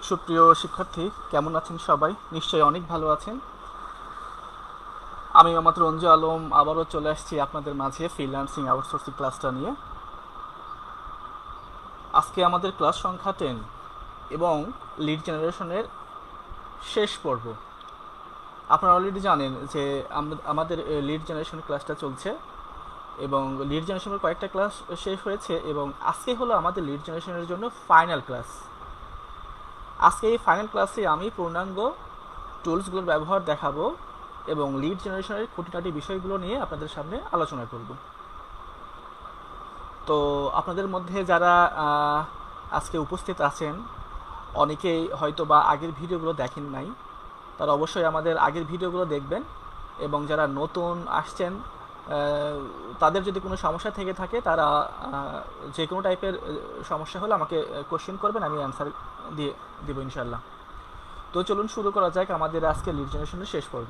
সুপ্রিয় শিক্ষার্থী, কেমন আছেন সবাই? নিশ্চয়ই অনেক ভালো আছেন। আমি মোহাম্মদ রঞ্জু আলম আবারও চলে আসছি আপনাদের মাঝে ফ্রিল্যান্সিং আউটসোর্সিং ক্লাসটা নিয়ে। আজকে আমাদের ক্লাস সংখ্যা 10 এবং লিড জেনারেশনের শেষ পর্ব। আপনারা অলরেডি জানেন যে আমাদের লিড জেনারেশন ক্লাসটা চলছে এবং লিড জেনারেশনের কয়েকটা ক্লাস শেষ হয়েছে এবং আজকে হলো আমাদের লিড জেনারেশনের জন্য ফাইনাল ক্লাস। আজকে এই ফাইনাল ক্লাসে আমি পূর্ণাঙ্গ টুলসগুলোর ব্যবহার দেখাবো এবং লিড জেনারেশনের খুঁটিনাটি বিষয়গুলো নিয়ে আপনাদের সামনে আলোচনা করব। তো আপনাদের মধ্যে যারা আজকে উপস্থিত আছেন, অনেকেই হয়তো বা আগের ভিডিওগুলো দেখেন নাই, তারা অবশ্যই আমাদের আগের ভিডিওগুলো দেখবেন এবং যারা নতুন আসছেন তাদের যদি কোনো সমস্যা থেকে থাকে তারা যে কোনো টাইপের সমস্যা হলে আমাকে কোশ্চেন করবেন, আমি অ্যান্সার দিয়ে দেবো ইনশাল্লাহ। তো চলুন শুরু করা যাক আমাদের আজকে লিড জেনারেশনের শেষ পর্ব।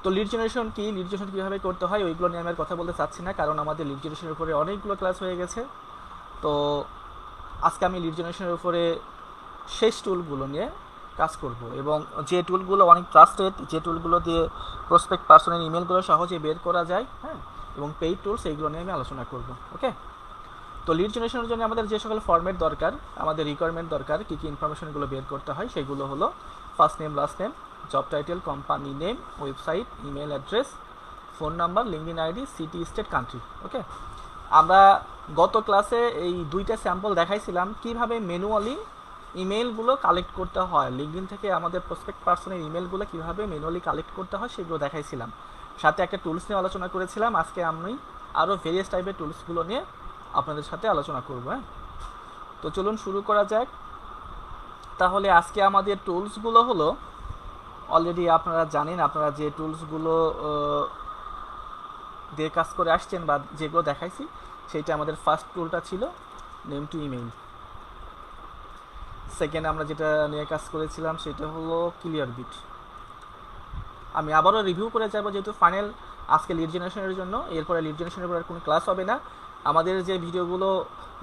তো লিড জেনারেশন কি, লিড জেনারেশন কীভাবে করতে হয় ওইগুলো নিয়ে আমি আর কথা বলতে চাচ্ছি না, কারণ আমাদের লিড জেনারেশনের উপরে অনেকগুলো ক্লাস হয়ে গেছে। তো আজকে আমি লিড জেনারেশনের উপরে শেষ টুলগুলো নিয়ে কাজ করব এবং যে টুলগুলো অনেক ট্রাস্টেড, যে টুলগুলো দিয়ে প্রসপেক্ট পার্সনের ইমেলগুলো সহজে বের করা যায়, হ্যাঁ, এবং পেইড টুলস, এইগুলো নিয়ে আমি আলোচনা করব। ওকে, তো লিড জেনারেশনের জন্য আমাদের যে সকল ফর্মেট দরকার, আমাদের রিকোয়ারমেন্ট দরকার, কী কী ইনফরমেশনগুলো বের করতে হয় সেগুলো হলো first name, last name, job title, company name, website, email address, phone number, LinkedIn ID, city, state, country. Okay, আমরা গত ক্লাসে এই দুইটা স্যাম্পল দেখাইছিলাম কিভাবে ম্যানুয়ালি ইমেলগুলো কালেক্ট করতে হয়, লিঙ্কডইন থেকে আমাদের প্রসপেক্ট পার্সনের ইমেলগুলো কীভাবে ম্যানুয়ালি কালেক্ট করতে হয় সেগুলো দেখাইছিলাম, সাথে একটা টুলস নিয়ে আলোচনা করেছিলাম। আজকে আমি আরও ভেরিয়াস টাইপের টুলসগুলো নিয়ে আপনাদের সাথে আলোচনা করব। হ্যাঁ, তো চলুন শুরু করা যাক। তাহলে আজকে আমাদের টুলসগুলো হলো, অলরেডি আপনারা জানেন, আপনারা যে টুলসগুলো দিয়ে কাজ করে আসছেন বা যেগুলো দেখাইছি, সেইটা আমাদের ফার্স্ট টুলটা ছিল নেম টু ইমেইল। সেকেন্ড আমরা যেটা নিয়ে কাজ করেছিলাম সেটা হলো ক্লিয়ার বিট। আমি আবারও রিভিউ করে যাব, যেহেতু ফাইনাল আজকে লিড জেনারেশনের জন্য, এরপরে লিড জেনারেশনের পর কোনো ক্লাস হবে না। আমাদের যে ভিডিওগুলো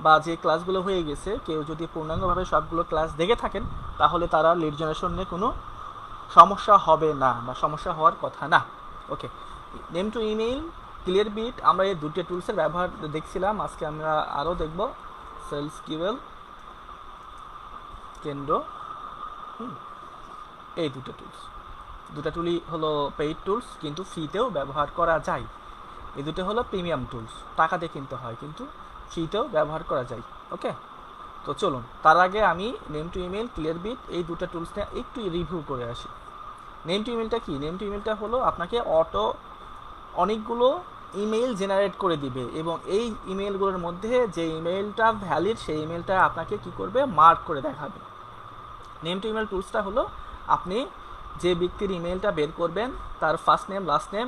বা যে ক্লাসগুলো হয়ে গেছে, কেউ যদি পূর্ণাঙ্গভাবে সবগুলো ক্লাস দেখে থাকেন তাহলে তারা লিড জেনারেশন নিয়ে কোনো সমস্যা হবে না বা সমস্যা হওয়ার কথা না। Okay, name to email, Clearbit, আমরা এই দুটো টুলসের ব্যবহার দেখছিলাম। আজকে আমরা আরও দেখব সেলস কিউএল, কেন্দ্র, এই দুটো টুলই হলো পেইড টুলস, কিন্তু ফ্রিতেও ব্যবহার করা যায়। এই দুটো হলো প্রিমিয়াম টুলস, টাকা দিয়ে কিনতে হয়, কিন্তু ফ্রিতেও ব্যবহার করা যায়। ওকে, তো চলুন তার আগে আমি Name2Email, Clearbit, এই দুটো টুলস নিয়ে একটু রিভিউ করে আসি। নেম টু ইমেলটা কি? নেম টু ইমেলটা হলো আপনাকে অনেকগুলো ইমেল জেনারেট করে দিবে এবং এই ইমেলগুলোর মধ্যে যে ইমেলটা ভ্যালিড সেই ইমেলটা আপনাকে কি করবে, মার্ক করে দেখাবে। নেম টু ইমেল টুলসটা হলো আপনি যে ব্যক্তির ইমেলটা বের করবেন তার ফার্স্ট নেম, লাস্ট নেম,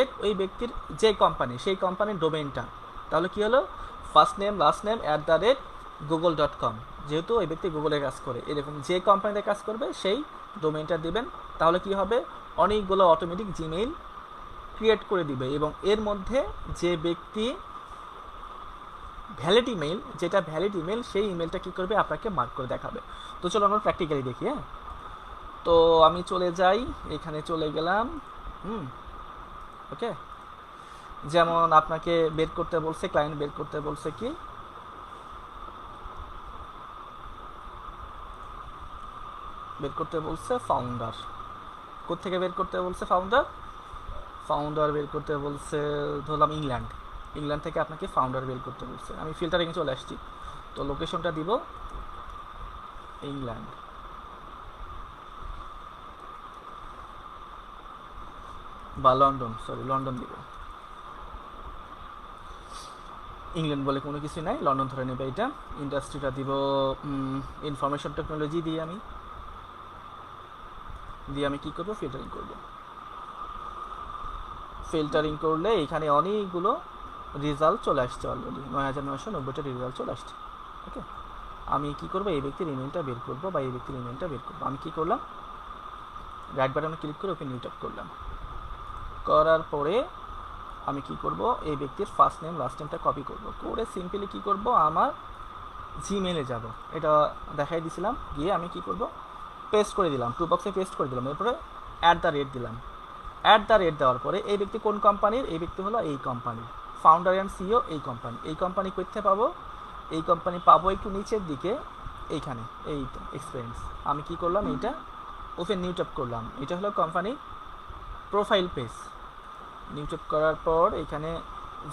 @ ওই ব্যক্তির যে কোম্পানি, সেই কোম্পানির ডোমেইনটা, তাহলে কি হলো, first name, last name, @google.com, যেহেতু ওই ব্যক্তি গুগলে কাজ করে, এরকম যে কোম্পানিতে কাজ করবে সেই ডোমেইনটা দিবেন। তাহলে কি হবে, অনেকগুলো অটোমেটিক জিমেইল ক্রিয়েট করে দিবে এবং এর মধ্যে যে ব্যক্তি ভ্যালিড ইমেল, যেটা ভ্যালিড ইমেল, সেই ইমেলটা কী করবে, আপনাকে মার্ক করে দেখাবে। তো চলো আমরা প্র্যাকটিক্যালি দেখি। হ্যাঁ, তো আমি চলে যাই, এখানে চলে গেলাম। ওকে, যেমন আপনাকে বের করতে বলছে, ক্লায়েন্ট বের করতে বলছে কি, বের করতে বলছে ফাউন্ডার। কোত্থেকে বের করতে বলছে ফাউন্ডার বের করতে বলছে, ধরলাম ইংল্যান্ড থেকে আপনাকে ফাউন্ডার বের করতে বলছে। আমি ফিল্টারিংয়ে চলে আসছি, তো লোকেশনটা দিব ইংল্যান্ড। বা লন্ডন দিব। ইংল্যান্ড বলে কোনো কিছু নাই, লন্ডন ধরে নেবে এটা। ইন্ডাস্ট্রিটা দিব ইনফরমেশন টেকনোলজি দিয়ে আমি কী করবো, ফিল্টারিং করলে এখানে অনেকগুলো রেজাল্ট চলে আসছে, অলরেডি 9990টা রেজাল্ট চলে আসছে। ওকে, আমি কি করবো, এই ব্যক্তির ইমেলটা বের করবো বা এই ব্যক্তির ইমেলটা বের করবো। আমি কি করলাম, রাইট বাটনে ক্লিক করে ওকে নিউ ট্যাব করলাম। করার পরে আমি কি করব, এই ব্যক্তির ফার্স্ট নেম, লাস্ট নেমটা কপি করব, করে সিম্পলি কি করব, আমার জিমেলে যাব, এটা দেখাই দিছিলাম। গিয়ে আমি কি করব, পেস্ট করে দিলাম, টু বক্সে পেস্ট করে দিলাম, এরপরে @দিলাম। দেওয়ার পরে এই ব্যক্তি কোন কোম্পানির, এই ব্যক্তি হলো এই কোম্পানির ফাউন্ডার অ্যান্ড সিইও, এই কোম্পানি করতে পাবো, এই কোম্পানি পাবো একটু নিচের দিকে এইখানে, এই এক্সপিরিয়েন্স। আমি কি করলাম, এইটা ওপেন নিউ ট্যাব করলাম, এটা হলো company profile page. New tab করার পর এখানে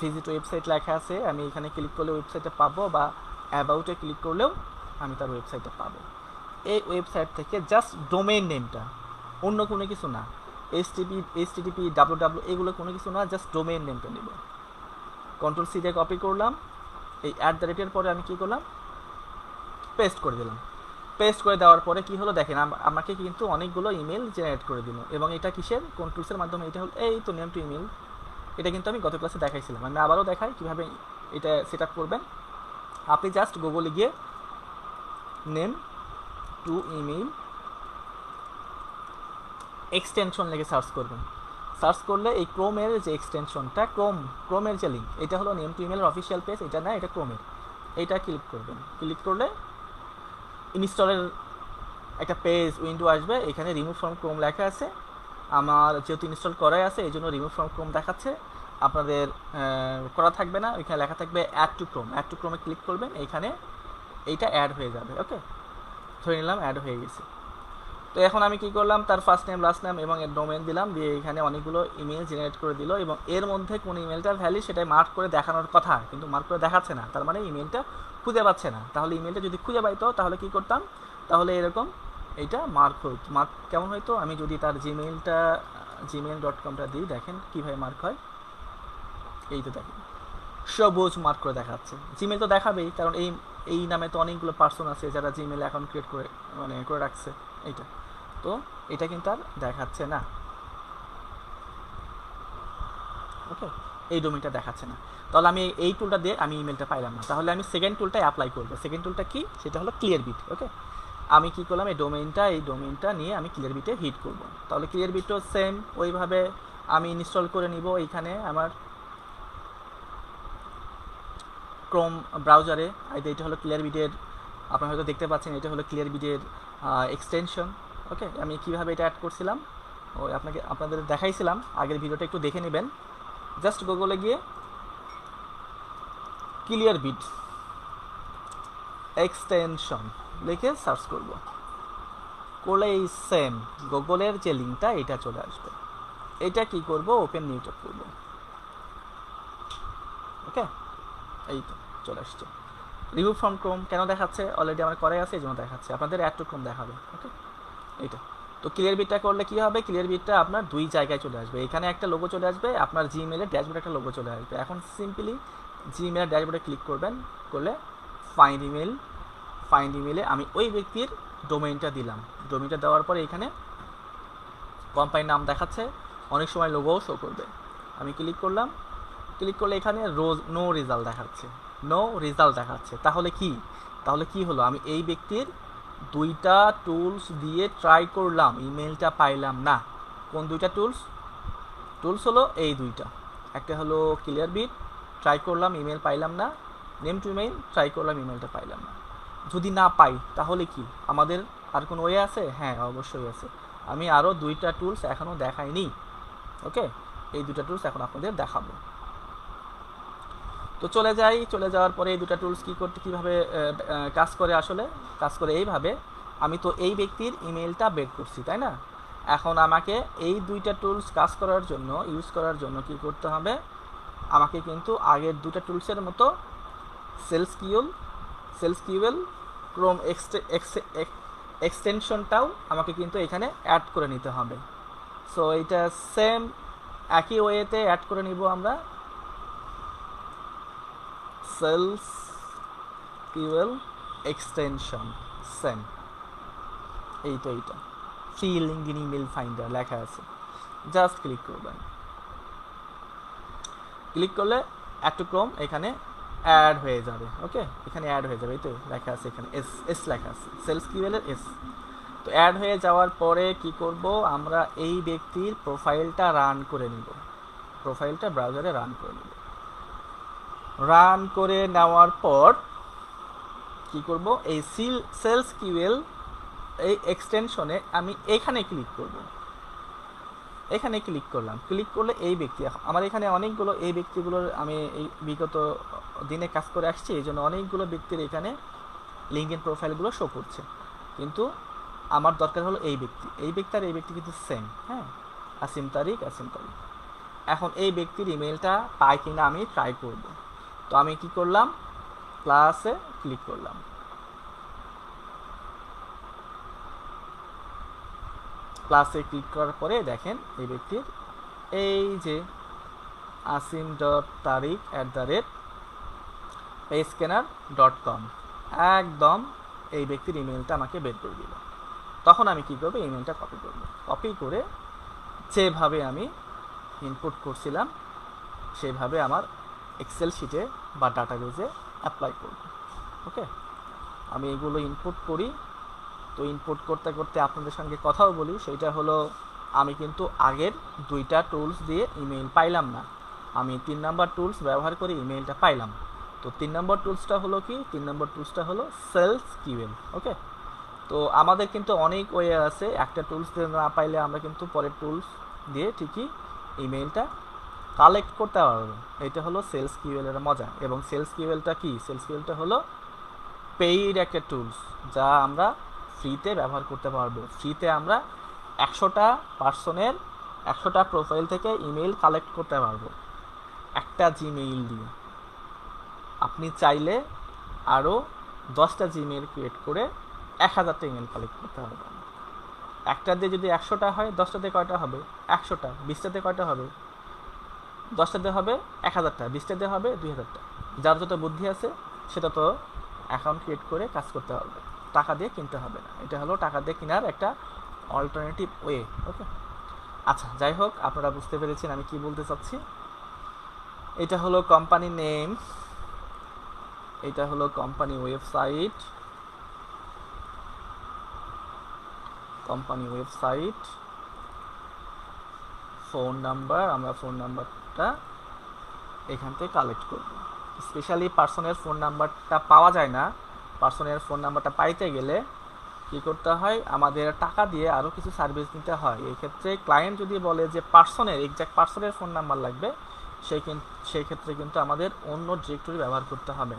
ভিজিট ওয়েবসাইট লেখা আছে, আমি এখানে ক্লিক করলে ওয়েবসাইটে পাবো, বা অ্যাবাউটে ক্লিক করলেও আমি তার ওয়েবসাইটে পাবো। এই ওয়েবসাইট থেকে জাস্ট ডোমেইন নেমটা, অন্য কোনো কিছু না, এইচটিটিপি ডাব্লিউ এগুলো কোনো কিছু না, জাস্ট ডোমেইন নেমটা নেব। কন্ট্রোল-C দিয়ে কপি করলাম, এই @এর পরে আমি কি করলাম, পেস্ট করে দিলাম। পেস্ট করে দেওয়ার পরে কি হলো দেখেন, আমাকে কিন্তু অনেকগুলো ইমেল জেনারেট করে দিল, এবং এটা কিসের, কোন টুলসের মাধ্যমে, এটা হলো এই তো নেম টু ইমেল। এটা কিন্তু আমি গত ক্লাসে দেখাইছিলাম, আমি আবারও দেখাই কীভাবে এটা সেট আপ করবেন। আপনি জাস্ট গুগলে গিয়ে নেম টু ইমেল এক্সটেনশন লিখে সার্চ করবেন। সার্চ করলে এই ক্রোমের যে এক্সটেনশনটা, ক্রোমের যে লিঙ্ক, এটা হলো নেম টু ইমেলের অফিসিয়াল পেজ, এটা না, এটা ক্রোমের, এইটা ক্লিক করবেন। ক্লিক করলে ইনস্টলের একটা পেজ উইন্ডো আসবে, এখানে রিমুভ ফ্রম ক্রোম লেখা আছে। আমার যেহেতু ইনস্টল করাই আছে এই জন্য রিমুভ ফ্রম ক্রোম দেখাচ্ছে, আপনাদের করা থাকবে না, ওইখানে লেখা থাকবে অ্যাড টু ক্রোমে ক্লিক করবেন, এইখানে এইটা অ্যাড হয়ে যাবে। ওকে, ধরে নিলাম অ্যাড হয়ে গেছে। তো এখন আমি কি করলাম, তার ফার্স্ট নেম লাস্ট নেম এবং এর ডোমেন দিলাম, দিয়ে এখানে অনেকগুলো ইমেল জেনারেট করে দিল, এবং এর মধ্যে কোন ইমেলটার ভ্যালু সেটাই মার্ক করে দেখানোর কথা, কিন্তু মার্ক করে দেখাচ্ছে না, তার মানে ইমেলটা খুঁজে পাচ্ছে না। তাহলে ইমেলটা যদি খুঁজে পাইতো তাহলে কি করতাম, তাহলে এরকম এইটা মার্ক হইতো। মার্ক কেমন হইতো, আমি যদি তার gmail.com দিই, দেখেন কীভাবে মার্ক হয়, এই তো দেখেন সবুজ মার্ক করে দেখাচ্ছে। জিমেল তো দেখাবেই, কারণ এই নামে তো অনেকগুলো পার্সন আছে যারা জিমেল অ্যাকাউন্ট ক্রিয়েট করে রাখছে এইটা, তো এটা কিন্তু আর দেখাচ্ছে না। ওকে, এই ডোমেনটা দেখাচ্ছে না, তাহলে আমি এই টুলটা দিয়ে আমি ইমেলটা পাইলাম না, তাহলে আমি সেকেন্ড টুলটা অ্যাপ্লাই করবো। সেকেন্ড টুলটা কি, সেটা হলো ক্লিয়ারবিট। ওকে, আমি কি করলাম, এই ডোমেনটা নিয়ে আমি ক্লিয়ারবিটে হিট করব। তাহলে ক্লিয়ারবিটও সেম ওইভাবে আমি ইনস্টল করে নিব। এইখানে আমার ক্রোম ব্রাউজারে, এটা হলো ক্লিয়ারবিটের, আপনারা হয়তো দেখতে পাচ্ছেন, এটা হলো ক্লিয়ারবিটের এক্সটেনশন। ওকে, আমি কিভাবে এটা অ্যাড করছিলাম ওই আপনাদের দেখাইছিলাম, আগের ভিডিওটা একটু দেখে নেবেন। জাস্ট গুগলে গিয়ে ক্লিয়ারবিট এক্সটেনশন লিখে সার্চ করব, করলে এই সেম গুগলের যে লিঙ্কটা এটা চলে আসবে। এটা কি করব, ওপেন নিউ ট্যাব করব। ওকে, এই তো চলে আসছে। রিমুভ ফ্রম ক্রোম কেন দেখাচ্ছে, অলরেডি আমার করাই আছে এই জন্য দেখাচ্ছে, আপনাদের অ্যাড টু ক্রোম দেখাবে। ওকে, এইটা তো ক্লিয়ারবিটটা করলে কি হবে, ক্লিয়ারবিটটা আপনার দুই জায়গায় চলে আসবে, এখানে একটা লোগো চলে আসবে, আপনার জিমেলের ড্যাশবোর্ডে একটা লোগো চলে আসবে। এখন সিম্পলি জিমেলের ড্যাশবোর্ডে ক্লিক করবেন, করলে ফাইন্ড ইমেলে আমি ওই ব্যক্তির ডোমেইনটা দিলাম। ডোমেইনটা দেওয়ার পরে এখানে কোম্পানির নাম দেখাচ্ছে, অনেক সময় লোগোও শো করবে। আমি ক্লিক করলাম, ক্লিক করলে এখানে নো রেজাল্ট দেখাচ্ছে। তাহলে কি হলো, আমি এই ব্যক্তির দুইটা টুলস দিয়ে ট্রাই করলাম, ইমেলটা পাইলাম না। কোন দুইটা টুলস হলো এই দুইটা, একটা হলো ক্লিয়ারবিট, ট্রাই করলাম ইমেল পাইলাম না, নেম টু ইমেল ট্রাই করলাম, ইমেলটা পাইলাম না। যদি না পাই তাহলে কি আমাদের আর কোনো ওয়ে আছে? হ্যাঁ, অবশ্যই আছে। আমি আরও দুইটা টুলস এখনও দেখাইনি। ওকে, এই দুইটা টুলস এখন আপনাদের দেখাবো। তো চলে যাওয়ার পরে এই দুটো টুলস কীভাবে কাজ করে, আসলে কাজ করে এইভাবে। আমি তো এই ব্যক্তির ইমেলটা বের করছি, তাই না? এখন আমাকে এই দুইটা টুলস ইউজ করার জন্য কি করতে হবে, আমাকে কিন্তু আগের দুটো টুলসের মতো সেলস-কিউএল ক্রোম এক্সটেনশনটাও আমাকে কিন্তু এখানে অ্যাড করে নিতে হবে। সো এটা সেম একই ওয়েতে অ্যাড করে নিব আমরা। সেলস-কিউএল এক্সটেনশন সেম, এই তো এইটা ফ্রি লিঙ্কডইন ইমেল ফাইন্ডার লেখা আছে, জাস্ট ক্লিক করবেন। ক্লিক করলে অ্যাড টু ক্রোম এখানে অ্যাড হয়ে যাবে। ওকে, এখানে অ্যাড হয়ে যাবে, এই তো লেখা আছে, এখানে এস লেখা আছে, সেলস-কিউএল এর এস। তো অ্যাড হয়ে যাওয়ার পরে কি করব, আমরা এই ব্যক্তির প্রোফাইলটা রান করে নিব, প্রোফাইলটা ব্রাউজারে রান করে নেওয়ার পর কি করব, এই সেলস কিউএল এই এক্সটেনশনে আমি এখানে ক্লিক করব। এখানে ক্লিক করলাম, ক্লিক করলে এই ব্যক্তি, আমার এখানে অনেকগুলো এই ব্যক্তিগুলোর আমি এই বিগত দিনে কাজ করে আসছি, এই জন্য অনেকগুলো ব্যক্তির এখানে লিঙ্কডইন প্রোফাইলগুলো শো করছে, কিন্তু আমার দরকার হলো এই ব্যক্তি, এই ব্যক্তি আর এই ব্যক্তি কিন্তু সেম। হ্যাঁ, আসিম তারিক। এখন এই ব্যক্তির ইমেলটা পাই কিনা আমি ট্রাই করব। তো আমি কি করলাম, প্লাসে ক্লিক করলাম। প্লাসে ক্লিক করার পরে দেখেন এই ব্যক্তির এই যে asim.tariq@payscanner.com একদম এই ব্যক্তির ইমেলটা আমাকে বের করে দিল। তখন আমি কি করব, ইমেলটা কপি করব, কপি করে যেভাবে আমি ইনপুট করছিলাম সেভাবে আমার এক্সেল শিটে বা ডাটাবেজে অ্যাপ্লাই করব। ওকে, আমি এগুলো ইনপুট করি। তো ইনপুট করতে করতে আপনাদের সঙ্গে কথাও বলি, সেটা হলো আমি কিন্তু আগের দুইটা টুলস দিয়ে ইমেল পাইলাম না, আমি 3 নম্বর টুলস ব্যবহার করে ইমেলটা পাইলাম। তো 3 নম্বর টুলসটা হলো কি, 3 নম্বর টুলসটা হলো সেলস কিউএল। ওকে, তো আমাদের কিন্তু অনেক ওয়ে আছে, একটা টুলস দিয়ে না পাইলে আমরা কিন্তু পরের টুলস দিয়ে ঠিকই ইমেলটা কালেক্ট করতে পারবো। এটা হলো সেলস কিউএল এর মজা। এবং সেলস কিউএলটা কি, সেলস কিউএলটা হলো পেইড একটা টুলস, যা আমরা ফ্রিতে ব্যবহার করতে পারবো। ফ্রিতে আমরা 100টা পার্সনের 100টা প্রোফাইল থেকে ইমেল কালেক্ট করতে পারবো একটা জিমেইল দিয়ে। আপনি চাইলে আরও 10টা জিমেইল ক্রিয়েট করে 1000টা ইমেল কালেক্ট করতে পারবেন। একটা দিয়ে যদি 100টা হয়, 10টাতে কয়টা হবে 100টা, 20টাতে কয়টা হবে 10টাতে হবে 1000টা, 20টাতে হবে 2000টা। যার যত বুদ্ধি আছে সেটা তো অ্যাকাউন্ট ক্রিয়েট করে কাজ করতে হবে, টাকা দিয়ে কিনতে হবে না। এটা হলো টাকা দিয়ে কেনার একটা অল্টারনেটিভ ওয়ে। ওকে, আচ্ছা যাই হোক, আপনারা বুঝতে পেরেছেন আমি কি বলতে চাচ্ছি। এটা হলো কোম্পানি নেম, এটা হলো কোম্পানি ওয়েবসাইট, ফোন নাম্বার, আমরা ফোন নাম্বারটা এখান থেকে কালেক্ট করব। স্পেশালি পার্সনের ফোন নাম্বারটা পাওয়া যায় না, পার্সনের ফোন নাম্বারটা পাইতে গেলে কি করতে হয়, আমাদের টাকা দিয়ে আরও কিছু সার্ভিস নিতে হয়। এই ক্ষেত্রে ক্লায়েন্ট যদি বলে যে এক্সাক্ট পার্সনের ফোন নাম্বার লাগবে, সেই ক্ষেত্রে কিন্তু আমাদের অন্য ডিরেক্টরি ব্যবহার করতে হবে।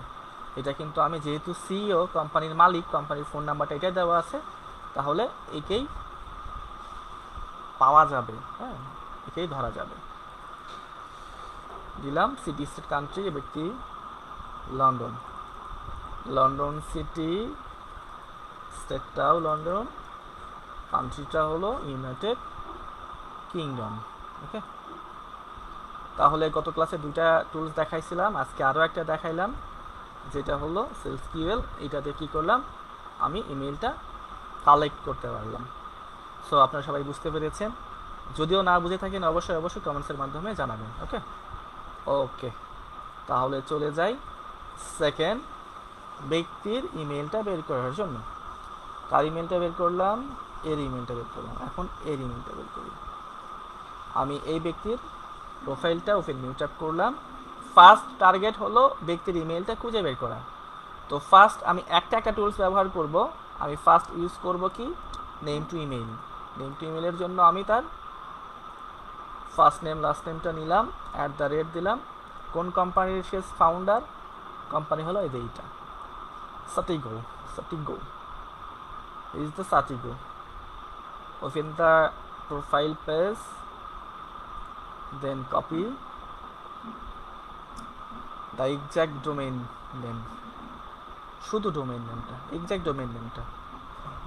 এটা কিন্তু আমি যেহেতু সিইও, কোম্পানির মালিক, কোম্পানির ফোন নাম্বারটা এটাই দেওয়া আছে, তাহলে একেই পাওয়া যাবে। হ্যাঁ, একেই ধরা যাবে। দিলাম সিটি, স্টেট, কান্ট্রি, ব্যক্তি লন্ডন সিটি, স্টেটটাও লন্ডন, কান্ট্রিটা হলো ইউনাইটেড কিংডম। ওকে, তাহলে গত ক্লাসে দুইটা টুলস দেখাইছিলাম, আজকে আরও একটা দেখাইলাম, যেটা হলো সেলস কিউএল। এটাতে কি করলাম, আমি ইমেলটা কালেক্ট করতে পারলাম। সো আপনারা সবাই বুঝতে পেরেছেন। যদিও না বুঝে থাকেন অবশ্যই কমেন্টসের মাধ্যমে জানাবেন। ওকে, তাহলে চলে যাই সেকেন্ড ব্যক্তির ইমেলটা বের করার জন্য। কার ইমেলটা বের করলাম, এর ইমেলটা বের করলাম। এখন এর ইমেলটা বের করি। আমি এই ব্যক্তির প্রোফাইলটা ওপেন নিউ ট্যাপ করলাম। ফার্স্ট টার্গেট হলো ব্যক্তির ইমেলটা খুঁজে বের করা। তো ফার্স্ট আমি একটা টুলস ব্যবহার করব। আমি ফার্স্ট ইউজ করব কি, নেম টু ইমেলের জন্য আমি তার ফার্স্ট নেম লাস্ট নেমটা নিলাম, @ দিলাম। কোন কোম্পানির সে ফাউন্ডার, কোম্পানি হলো এইটা সাটিগো। is the Satigo. Open the profile page, then copy the exact domain name. শুধু ডোমেইন নেমটা, এক্সাক্ট ডোমেইন নেমটা,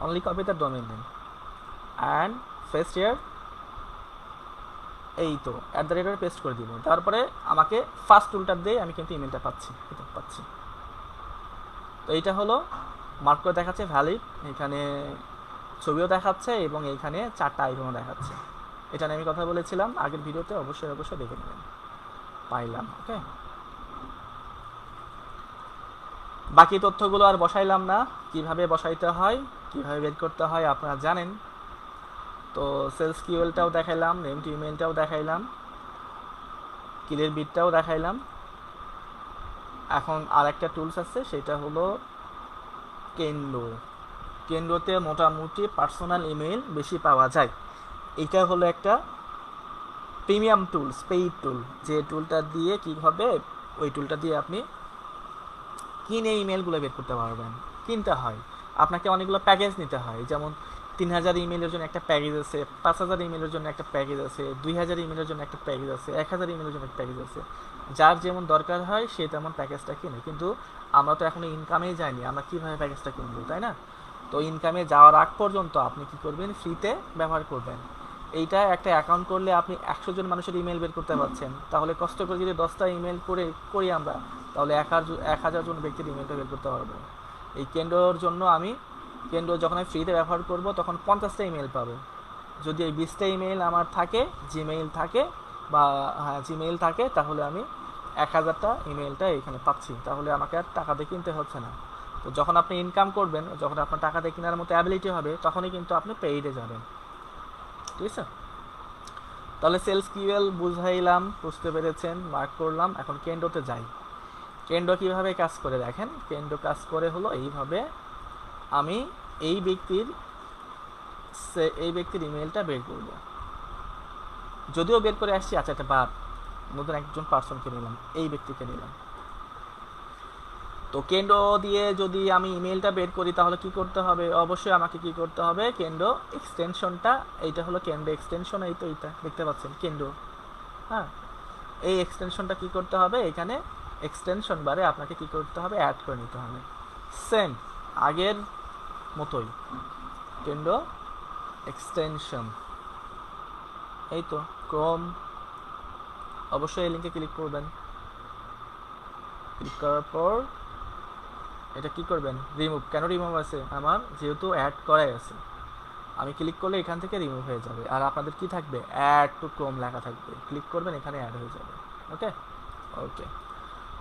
only copy the domain name and paste here. এই তো @ পেস্ট করে দিব। তারপরে আমাকে ফার্স্ট টুলটার দিয়ে আমি কিন্তু ইমেলটা পাচ্ছি। তো এইটা হলো মার্ক করে দেখাচ্ছে ভ্যালিড, এখানে ছবিও দেখাচ্ছে এবং এইখানে 4টা আইকনও দেখাচ্ছে। এটা নিয়ে আমি কথা বলেছিলাম আগের ভিডিওতে, অবশ্যই দেখে নেবেন। পাইলাম। ওকে, বাকি তথ্যগুলো আর বসাইলাম না, কিভাবে বসাইতে হয়, কিভাবে বের করতে হয় আপনারা জানেন। তো সেলস কিউএলটাও দেখাইলাম, নেম টু ইমেলটাও দেখাইলাম, কিলের বিটটাও দেখাইলাম। এখন আর একটা টুলস আছে, সেটা হলো কেন্ডো। কেন্ডোতে মোটামুটি পার্সোনাল ইমেল বেশি পাওয়া যায়। এটা হলো একটা প্রিমিয়াম টুলস, পেইড টুল, যে টুলটা দিয়ে কি হবে, ওই টুলটা দিয়ে আপনি কিনে ইমেলগুলো বের করতে পারবেন। কিনতে হয়, আপনাকে অনেকগুলো প্যাকেজ নিতে হয়, যেমন 3000 ইমেলের জন্য একটা প্যাকেজ আছে, 5000 ইমেলের জন্য একটা প্যাকেজ আছে, 2000 ইমেলের জন্য একটা প্যাকেজ আছে, 1000 ইমেলের জন্য একটা প্যাকেজ আছে। যার যেমন দরকার হয় সে তেমন প্যাকেজটা কিনে। কিন্তু আমরা তো এখনো ইনকামেই যাইনি, আমরা কীভাবে প্যাকেজটা কিনবো, তাই না? তো ইনকামে যাওয়ার আগ পর্যন্ত আপনি কি করবেন, ফ্রিতে ব্যবহার করবেন। এইটা একটা অ্যাকাউন্ট করলে আপনি 100 জন মানুষের ইমেল বের করতে পারছেন। তাহলে কষ্ট করে যদি 10টা ইমেল করি আমরা, তাহলে 1000 জন ব্যক্তির ইমেলটা বের করতে পারবো। এই কেন্দ্রর জন্য আমি কেন্দ্র যখন আমি ফ্রিতে ব্যবহার করব তখন 50টা ইমেল পাবো। যদি এই 20টা ইমেল আমার থাকে, জিমেইল থাকে বা জিমেইল থাকে, তাহলে আমি 1000টা ইমেলটা এখানে পাচ্ছি। তাহলে আমাকে আর টাকা দিয়ে কিনতে হচ্ছে না। তো যখন আপনি ইনকাম করবেন, যখন আপনার টাকা দিয়ে কেনার মতো অ্যাবিলিটি হবে, তখনই কিন্তু আপনি পেইডে যাবেন। ঠিক আছে? তাহলে সেলস কিওএল বুঝাইলাম, বুঝতে পেরেছেন, মার্ক করলাম। এখন কেন্দ্রতে যাই। কেন্দ্র কিভাবে কাজ করে দেখেন। কেন্দ্র কাজ করে হলো এইভাবে, আমি এই ব্যক্তির ইমেলটা বের করব। যদিও বের করে আসছি, আচ্ছা এটা বাদ, নতুন একজন পার্সনকে নিলাম, এই ব্যক্তিকে নিলাম। তো কেন্দ্র দিয়ে যদি আমি ইমেলটা বের করি তাহলে কি করতে হবে, অবশ্যই আমাকে কি করতে হবে, কেন্দ্র এক্সটেনশনটা, এইটা হলো কেন্দ্র এক্সটেনশন, এই তো এইটা দেখতে পাচ্ছেন কেন্দ্র। হ্যাঁ, এই এক্সটেনশনটা কি করতে হবে, এখানে এক্সটেনশন বারে আপনাকে কি করতে হবে, অ্যাড করে নিতে হবে। সেম আগের মতোই কেন্দ্র এক্সটেনশন, এই তো ক্রোম। অবশ্যই এই লিঙ্কে ক্লিক করবেন। ক্লিক করার পর এটা কি করবেন, রিমুভ। কেন রিমুভ আছে, আমার যেহেতু অ্যাড করাই আছে, আমি ক্লিক করলে এখান থেকে রিমুভ হয়ে যাবে। আর আপনাদের কি থাকবে, অ্যাড টু ক্রোম লেখা থাকবে, ক্লিক করবেন, এখানে অ্যাড হয়ে যাবে। ওকে ওকে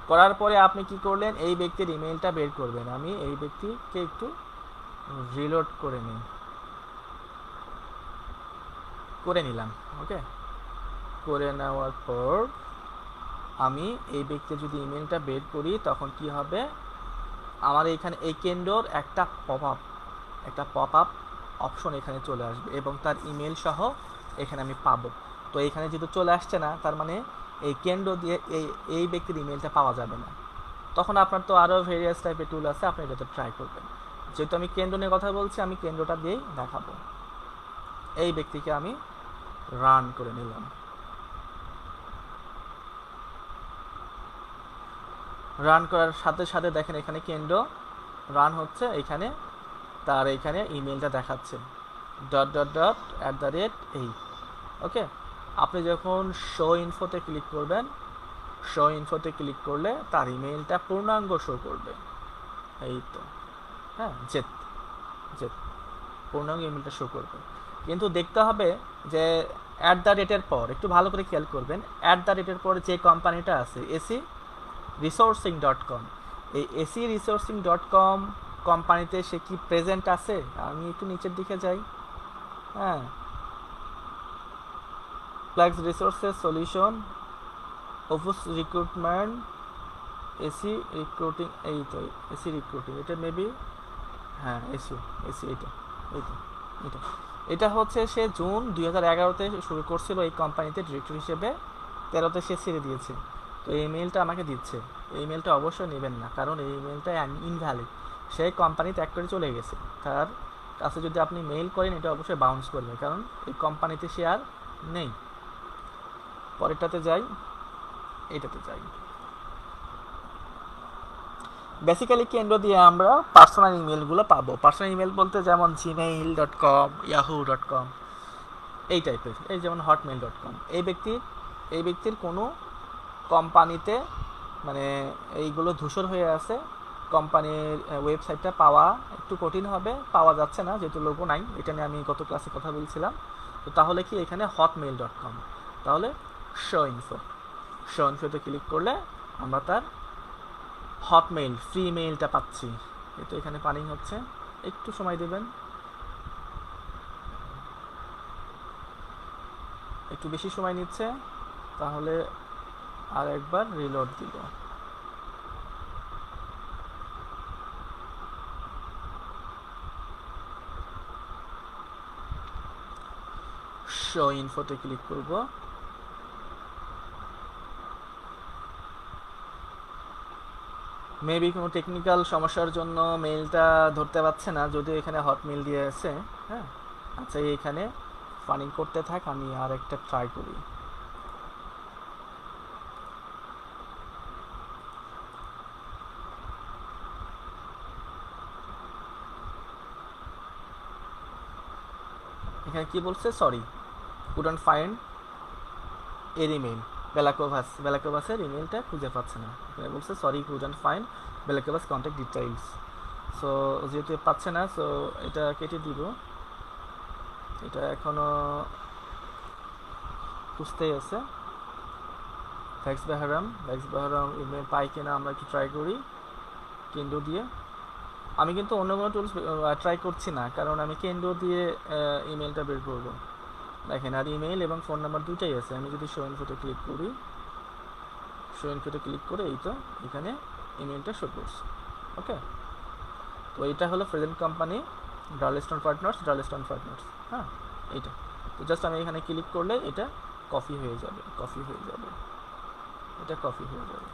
করার পরে আপনি কি করলেন, এই ব্যক্তির ইমেলটা বের করবেন। আমি এই ব্যক্তিকে একটু রিলোড করে নিলাম। ওকে, করে নেওয়ার পর আমি এই ব্যক্তির যদি ইমেলটা বের করি তখন কি হবে, আমার এখানে এই কেন্দ্রর একটা পপ আপ অপশন এখানে চলে আসবে এবং তার ইমেল সহ এখানে আমি পাবো। তো এখানে যেহেতু চলে আসছে না, তার মানে এই কেন্দ্র দিয়ে এই ব্যক্তির ইমেলটা পাওয়া যাবে না। তখন আপনার তো আরও ভেরিয়াস টাইপের টুল আছে, আপনি এটাতে ট্রাই করবেন। যেহেতু আমি কেন্দ্র নিয়ে কথা বলছি, আমি কেন্দ্রটা দিয়েই দেখাবো। এই ব্যক্তিকে আমি রান করে নিলাম। রান করার সাথে সাথে দেখেন এখানে কেন্দ্র রান হচ্ছে, এখানে তার এখানে ইমেলটা দেখাচ্ছে .@, এই। ওকে, আপনি যখন শো ইনফোতে ক্লিক করবেন, শো ইনফোতে ক্লিক করলে তার ইমেলটা পূর্ণাঙ্গ শো করবে, এই তো। হ্যাঁ, জেদ পূর্ণাঙ্গ ইমেলটা শো করবে। কিন্তু দেখতে হবে যে @, পর একটু ভালো করে খেয়াল করবেন, @, পর যে কোম্পানিটা আছে acresourcing.com, এই acresourcing.com কোম্পানিতে সে কি প্রেজেন্ট আছে। আমি একটু নিচের দিকে যাই। হ্যাঁ, flax resources solution, office recruitment, AC recruiting, এই তো এসি রিক্রুটিং, এটা মেবি, হ্যাঁ এসি, এটা হচ্ছে সে জুন 2011-তে শুরু করছিল এই কোম্পানিতে ডিরেক্টর হিসেবে, 13-তে সে ছেড়ে দিয়েছে। তো এই ইমেলটা আমাকে দিচ্ছে, এই ইমেলটা অবশ্যই নেবেন না, কারণ এই ইমেলটা ইনভ্যালিড। সেই কোম্পানি ত্যাগ করে চলে গেছে, তার কাছে যদি আপনি মেইল করেন এটা অবশ্যই বাউন্স করবে, কারণ এই কোম্পানিতে সে আর নেই। পরেরটাতে যাই, এটাতে যাই। বেসিক্যালি কেন্দ্র দিয়ে আমরা পার্সোনাল ইমেলগুলো পাবো। পার্সোনাল ইমেল বলতে যেমন gmail.com, yahoo.com, এই টাইপের, এই যেমন hotmail.com। এই ব্যক্তির কোনো কোম্পানিতে মানে এইগুলো ধূসর হয়ে আছে, কোম্পানির ওয়েবসাইটটা পাওয়া একটু কঠিন হবে, পাওয়া যাচ্ছে না যেহেতু লোগো নাই। এটা নিয়ে আমি গত ক্লাসে কথা বলছিলাম। তো তাহলে কি এখানে hotmail.com, তাহলে শো ইনফোতে ক্লিক করলে আমরা তার হটমেইল ফ্রি মেইলটা পাচ্ছি। এটা এখানে পানিং হচ্ছে, একটু সময় দেবেন, একটু বেশি সময় নিচ্ছে, তাহলে আর একবার রিলোড দিব। শো ইনফোতে ক্লিক করব। মেবি কোনো টেকনিক্যাল সমস্যার জন্য মেইলটা ধরতে পারছে না, যদিও এখানে হটমেইল দিয়ে আছে। হ্যাঁ, আচ্ছা এখানে ফানিং করতে থাক, আমি আর একটা ট্রাই করি। এখানে কি বলছে, সরি কুডন্ট ফাইন্ড এর ইমেল, বেলাকোভাসের ইমেলটা খুঁজে পাচ্ছে না। এখানে বলছে sorry couldn't find Belakovas contact details. So যেহেতু পাচ্ছে না, সো এটা কেটে দিব। এটা এখনো খুঁজতেই আছে। ভ্যাক্স বেহারাম ইমেল পাই কিনা আমরা কি ট্রাই করি কেন্দ্র দিয়ে। আমি কিন্তু অন্য কোনো টুলস ট্রাই করছি না, কারণ আমি কেন্দ্র দিয়ে ইমেলটা বের করবো। দেখেন, আর ইমেল এবং ফোন নাম্বার দুইটাই আছে। আমি যদি শো ইনফোতে ক্লিক করি, শো ইনফোতে ক্লিক করে এই তো এখানে ইমেলটা শো করছে। ওকে, তো এটা হলো প্রেজেন্ট কোম্পানি ডার্লস্টন পার্টনার্স। হ্যাঁ, এইটা তো জাস্ট আমি এখানে ক্লিক করলে এটা কপি হয়ে যাবে, এটা কপি হয়ে যাবে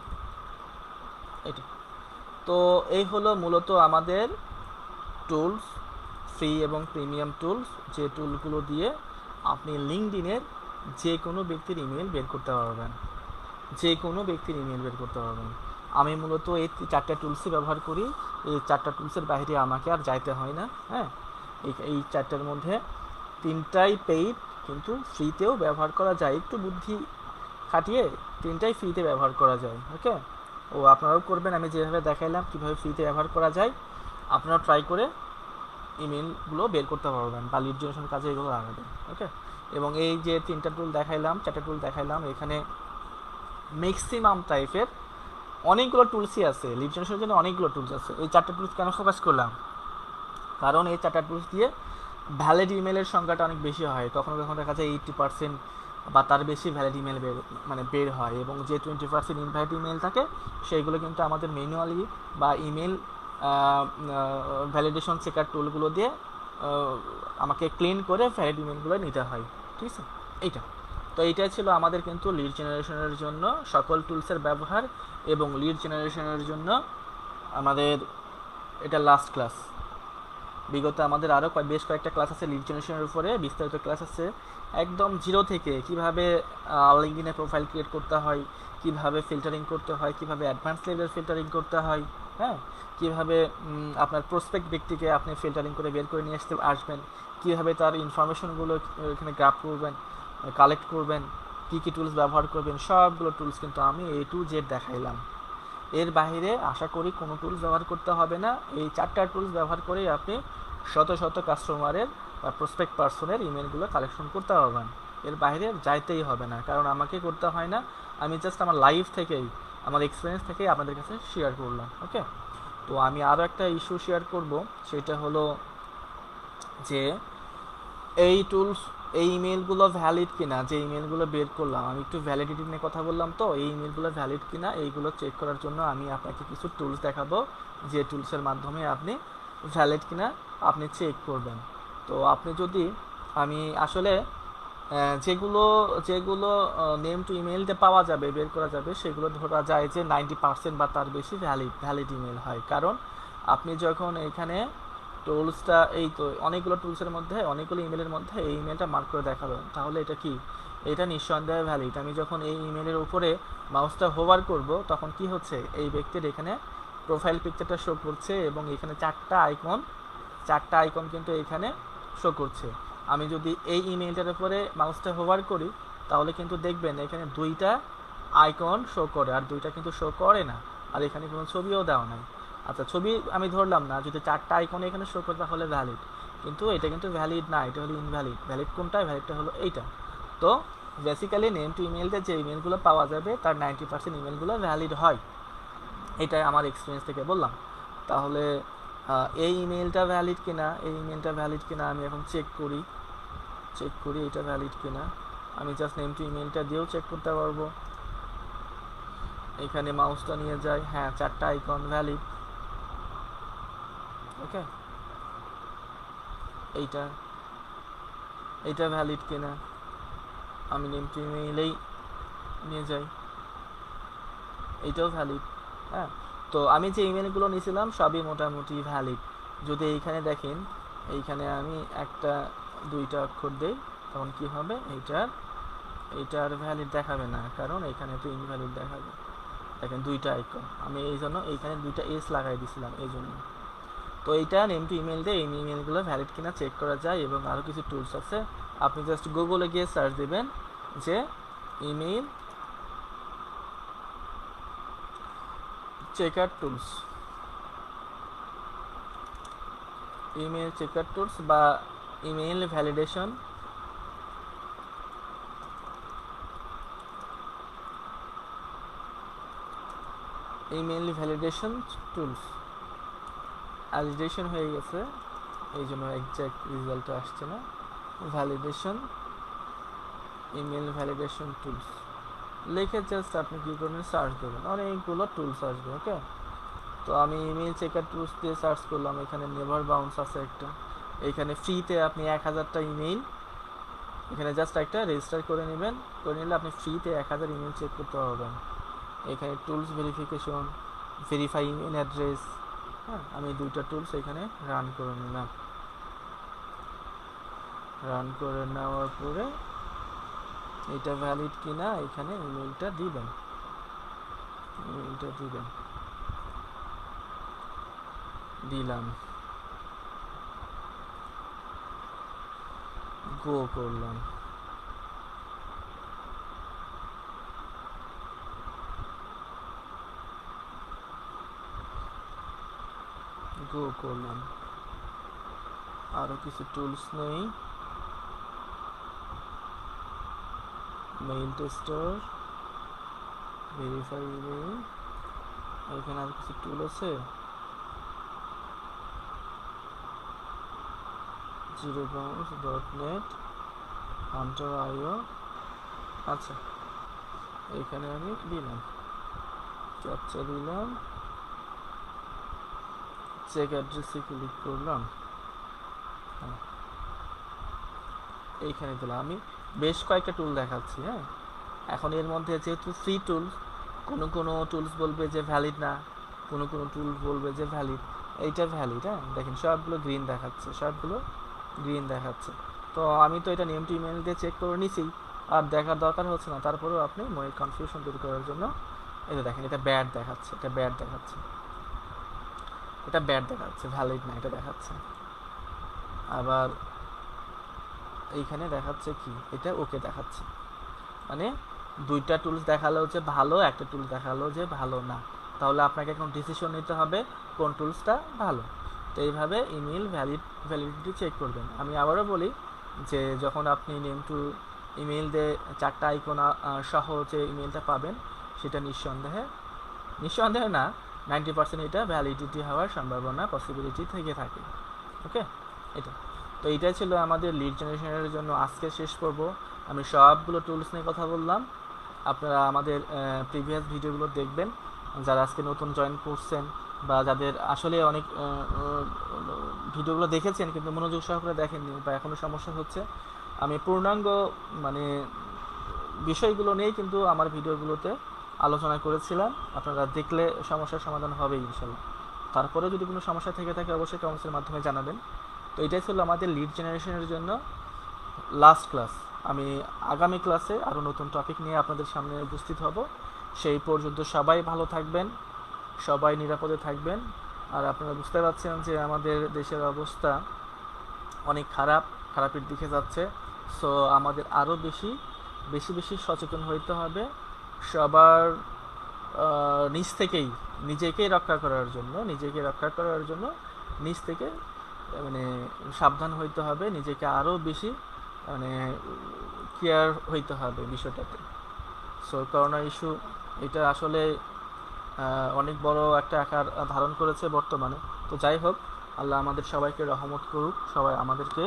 এটা। তো এই হলো মূলত আমাদের টুলস, ফ্রি এবং প্রিমিয়াম টুলস, যে টুলগুলো দিয়ে আপনি লিঙ্কডইনের যে কোনো ব্যক্তির ইমেল বের করতে পারবেন, আমি মূলত এই 4টা টুলসই ব্যবহার করি। এই 4টা টুলসের বাইরে আমাকে আর যাইতে হয় না। হ্যাঁ, এই 4টার মধ্যে 3টাই পেইড, কিন্তু ফ্রিতেও ব্যবহার করা যায়। একটু বুদ্ধি খাটিয়ে 3টাই ফ্রিতে ব্যবহার করা যায়। ওকে, আপনারাও করবেন, আমি যেভাবে দেখাইলাম কীভাবে ফ্রিতে ব্যবহার করা যায়, আপনারা ট্রাই করে ইমেলগুলো বের করতে পারবেন বা লিড জেনারেশন কাজে এগুলো লাগাবেন। ওকে, এবং এই যে 4টা টুল দেখাইলাম, এখানে ম্যাক্সিমাম টাইপের অনেকগুলো টুলসই আছে। লিড জেনারেশনের জন্য অনেকগুলো টুলস আছে। এই 4টা টুলস কেন ফোকাস করলাম, কারণ এই 4টা টুলস দিয়ে ভ্যালিড ইমেলের সংখ্যাটা অনেক বেশি হয়। কখনো দেখা যায় 80% বা তার বেশি ভ্যালিড ইমেল বের হয়, এবং যে 20% ইনভ্যালিড ইমেল থাকে সেইগুলো কিন্তু আমাদের ম্যানুয়ালি বা ইমেল ভ্যালিডেশন চেকার টুলগুলো দিয়ে আমাকে ক্লিন করে ভ্যালিড ইমেলগুলো নিতে হয়। ঠিক আছে, তো এইটাই ছিল আমাদের কিন্তু লিড জেনারেশনের জন্য সকল টুলসের ব্যবহার, এবং লিড জেনারেশনের জন্য আমাদের এটা লাস্ট ক্লাস। বিগত আমাদের আরও বেশ কয়েকটা ক্লাস আছে লিড জেনারেশনের উপরে, বিস্তারিত ক্লাস আছে একদম জিরো থেকে, কিভাবে লিঙ্কডইনে প্রোফাইল ক্রিয়েট করতে হয়, কিভাবে ফিল্টারিং করতে হয়, কিভাবে অ্যাডভান্স লেভেলের ফিল্টারিং করতে হয়, হ্যাঁ, কিভাবে আপনার প্রসপেক্ট ব্যক্তিকে আপনি ফিল্টারিং করে বের করে নিয়ে আসবেন, কিভাবে তার ইনফরমেশনগুলো এখানে গ্রাফ করবেন, কালেক্ট করবেন, কী কী টুলস ব্যবহার করবেন, সবগুলো টুলস কিন্তু আমি A to Z দেখাইলাম। এর বাইরে আশা করি কোনো টুলস ব্যবহার করতে হবে না। এই 4টা টুলস ব্যবহার করেই আপনি শত শত কাস্টমারের বা প্রসপেক্ট পার্সনের ইমেলগুলো কালেকশন করতে পারবেন। এর বাইরে যাইতেই হবে না, কারণ আমাকে করতে হয় না। আমি জাস্ট আমার লাইফ থেকেই, আমার এক্সপিরিয়েন্স থেকেই আপনাদের কাছে শেয়ার করলাম। ওকে, তো আমি আরও একটা ইস্যু শেয়ার করব, সেটা হলো যে এই টুলস, এই ইমেলগুলো ভ্যালিড কিনা, যে ইমেলগুলো বের করলাম, আমি একটু ভ্যালিডিটি নিয়ে কথা বললাম, তো এই ইমেলগুলো ভ্যালিড কিনা এইগুলো চেক করার জন্য আমি আপনাকে কিছু টুলস দেখাবো, যে টুলসের মাধ্যমে আপনি ভ্যালিড কিনা আপনি চেক করবেন। তো আপনি যদি, আমি আসলে যেগুলো নেম টু ইমেলতে পাওয়া যাবে, বের করা যাবে, সেগুলো ধরা যায় যে 90% বা তার বেশি ভ্যালিড ইমেল হয়। কারণ আপনি যখন এখানে টুলসটা, এই তো অনেকগুলো টুলসের মধ্যে, অনেকগুলো ইমেলের মধ্যে এই ইমেলটা মার্ক করে দেখাবেন, তাহলে এটা কি, এটা নিঃসন্দেহে ভ্যালিড। আমি যখন এই ইমেলের উপরে মাউসটা হোভার করব, তখন কি হচ্ছে, এই ব্যক্তির এখানে প্রোফাইল পিকচারটা শো করছে, এবং এখানে 4টা আইকন কিন্তু এখানে শো করছে। আমি যদি এই ইমেলটার উপরে মাউসটা হোভার করি, তাহলে কিন্তু দেখবেন এখানে 2টা আইকন শো করে, আর 2টা কিন্তু শো করে না, আর এখানে কোনো ছবিও দেওয়া নাই। আচ্ছা, ছবি আমি ধরলাম না, যদি 4টা আইকন এখানে শো করে তাহলে ভ্যালিড, কিন্তু এটা কিন্তু ভ্যালিড না, এটা হলো ইনভ্যালিড। ভ্যালিড কোনটা, ভ্যালিডটা হলো এইটা। তো বেসিক্যালি নেম টু ইমেলতে যে ইমেলগুলো পাওয়া যাবে তার 90% ইমেলগুলো ভ্যালিড হয়, এটাই আমার এক্সপিরিয়েন্স থেকে বললাম। তাহলে এই ইমেলটা ভ্যালিড কিনা, আমি এখন চেক করি এটা ভ্যালিড কিনা। আমি জাস্ট নেম টু ইমেলটা দিয়েও চেক করতে পারবো। এখানে মাউসটা নিয়ে যাই, হ্যাঁ 4টা আইকন ভ্যালিড। ওকে, এইটা ভ্যালিড কিনা, আমি নেম টু ইমেইলেই নিয়ে যাই, এইটাও ভ্যালিড। হ্যাঁ, তো আমি যে ইমেলগুলো নিয়েছিলাম সবই মোটামুটি ভ্যালিড। যদি এইখানে দেখেন, এইখানে আমি একটা দুইটা অক্ষর দেই, তখন কি হবে, এইটার ভ্যালিড দেখাবে না, কারণ এখানে তো ইনভ্যালিড দেখাবে। দেখেন দুইটা আইকন, আমি এই জন্য এইখানে দুইটা এস লাগাই দিছিলাম এই জন্য। তো এইটা নেম টু ইমেল দিয়ে এই ইমেলগুলো ভ্যালিড কিনা চেক করা যায়, এবং আরও কিছু টুলস আছে। আপনি জাস্ট গুগলে গিয়ে সার্চ দেবেন যে email checker tools, email checker tools বা email validation, email validation tools. Validation হয়ে গেছে, এই জন্য এক্সাক্ট রেজাল্ট আসছে না। ভ্যালিডেশন, ইমেল ভ্যালিডেশন টুলস লিখে জাস্ট আপনি কী করবেন, সার্চ দেবেন, অনেকগুলো টুলস আসবে। ওকে, তো আমি ইমেল চেকার টুলস দিয়ে সার্চ করলাম, এখানে নেভার বাউন্স আছে একটা, এখানে ফ্রিতে আপনি 1000টা ইমেইল, এখানে জাস্ট একটা রেজিস্টার করে নেবেন, করে নিলে আপনি ফ্রিতে 1000 ইমেল চেক করতে পারবেন। এখানে tools verification, verify email address. হ্যাঁ, আমি দুইটা টুলস এখানে রান করে নিলাম। রান করে নেওয়ার পরে এটা ভ্যালিড কিনা এখানে ইমেলটা দিবেন, দিলাম, গো করলাম। গো করলাম, আরো কিছু টুলস নেই, মেইল টেস্টার, ভেরিফাই ইমেল, এখানে আর কিছু টুল আছে, zerobounce.net, hunter.io। আচ্ছা, এখানে আমি দিলাম, ক্যাপচা দিলাম, চেক অ্যাড্রেসে ক্লিক করলাম, এইখানে দিলাম। আমি বেশ কয়েকটা টুল দেখাচ্ছি। হ্যাঁ, এখন এর মধ্যে যেহেতু ফ্রি টুলস, কোনো টুলস বলবে যে ভ্যালিড না, কোনো টুল বলবে যে ভ্যালিড। এইটা ভ্যালিড। হ্যাঁ, দেখেন সবগুলো গ্রিন দেখাচ্ছে, তো আমি তো এটা নেম টু ইমেল দিয়ে চেক করে নিছি, আর দেখার দরকার হচ্ছে না। তারপরেও আপনি মনের কনফিউশন দূর করার জন্য এটা দেখেন, এটা ব্যাড দেখাচ্ছে, ভ্যালিড না এটা দেখাচ্ছে। আবার এইখানে দেখাচ্ছে কি, এটা ওকে দেখাচ্ছে, মানে দুইটা টুলস দেখালো যে ভালো, একটা টুলস দেখালো যে ভালো না। তাহলে আপনাকে এখন ডিসিশন নিতে হবে কোন টুলসটা ভালো। তো এইভাবে ইমেল ভ্যালিডিটি চেক করবেন। আমি আবারও বলি যে যখন আপনি নেম টু ইমেল দিয়ে 4টা আইকন সহ যে ইমেলটা পাবেন, সেটা নিঃসন্দেহে না, 90% এটা ভ্যালিডিটি হওয়ার সম্ভাবনা, পসিবিলিটি থেকে থাকে। ওকে, এটা তো এইটাই ছিল আমাদের লিড জেনারেশনের জন্য আজকে শেষ করব। আমি সবগুলো টুলস নিয়ে কথা বললাম। আপনারা আমাদের প্রিভিয়াস ভিডিওগুলো দেখবেন, যারা আজকে নতুন জয়েন করছেন বা যাদের আসলে অনেক ভিডিওগুলো দেখেছেন কিন্তু মনোযোগ সহকারে দেখেননি বা এখনও সমস্যা হচ্ছে, আমি পূর্ণাঙ্গ মানে বিষয়গুলো নিয়েই কিন্তু আমার ভিডিওগুলোতে আলোচনা করেছিলাম। আপনারা দেখলে সমস্যার সমাধান হবে ইনশাল্লাহ। তারপরে যদি কোনো সমস্যা থেকে থাকে অবশ্যই কমেন্টসের মাধ্যমে জানাবেন। তো এটাই ছিল আমাদের লিড জেনারেশনের জন্য লাস্ট ক্লাস। আমি আগামী ক্লাসে আরও নতুন টপিক নিয়ে আপনাদের সামনে উপস্থিত হব। সেই পর্যন্ত সবাই ভালো থাকবেন, সবাই নিরাপদে থাকবেন। আর আপনারা বুঝতে পারছেন যে আমাদের দেশের অবস্থা অনেক খারাপের দিকে যাচ্ছে। সো আমাদের আরও বেশি সচেতন হইতে হবে, সবার নিজ থেকেই নিজেকে রক্ষা করার জন্য নিজ থেকে মানে সাবধান হইতে হবে, নিজেকে আরও বেশি মানে কেয়ার হইতে হবে বিষয়টাতে। সো করোনা ইস্যু এটা আসলে অনেক বড় একটা আকার ধারণ করেছে বর্তমানে। তো যাই হোক, আল্লাহ আমাদের সবাইকে রহমত করুক, সবাই আমাদেরকে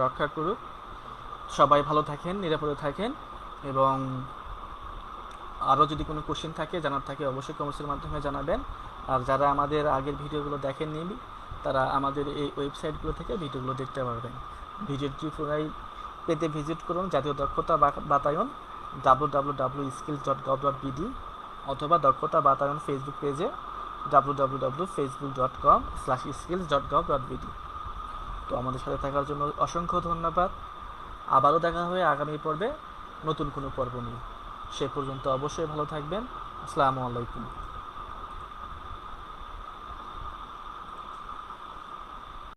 রক্ষা করুক। সবাই ভালো থাকেন, নিরাপদে থাকেন, এবং আরও যদি কোনো কোশ্চেন থাকে, জানার থাকে, অবশ্যই কমেন্টসের মাধ্যমে জানাবেন। আর যারা আমাদের আগের ভিডিওগুলো দেখেননি, তারা আমাদের এই ওয়েবসাইটগুলো থেকে ভিডিওগুলো দেখতে পারবেন। ভিডিওটি পুরাই পেতে ভিজিট করুন জাতীয় দক্ষতা বাতায়ন www.skills.gov.bd অথবা দক্ষতা বাতায়ন ফেসবুক পেজে www.facebook.com/skills.gov.bd। তো আমাদের সাথে থাকার জন্য অসংখ্য ধন্যবাদ। আবারও দেখা হবে আগামী পর্বে নতুন কোনো পর্ব নিয়ে। সে পর্যন্ত অবশ্যই ভালো থাকবেন। আসসালামু আলাইকুম।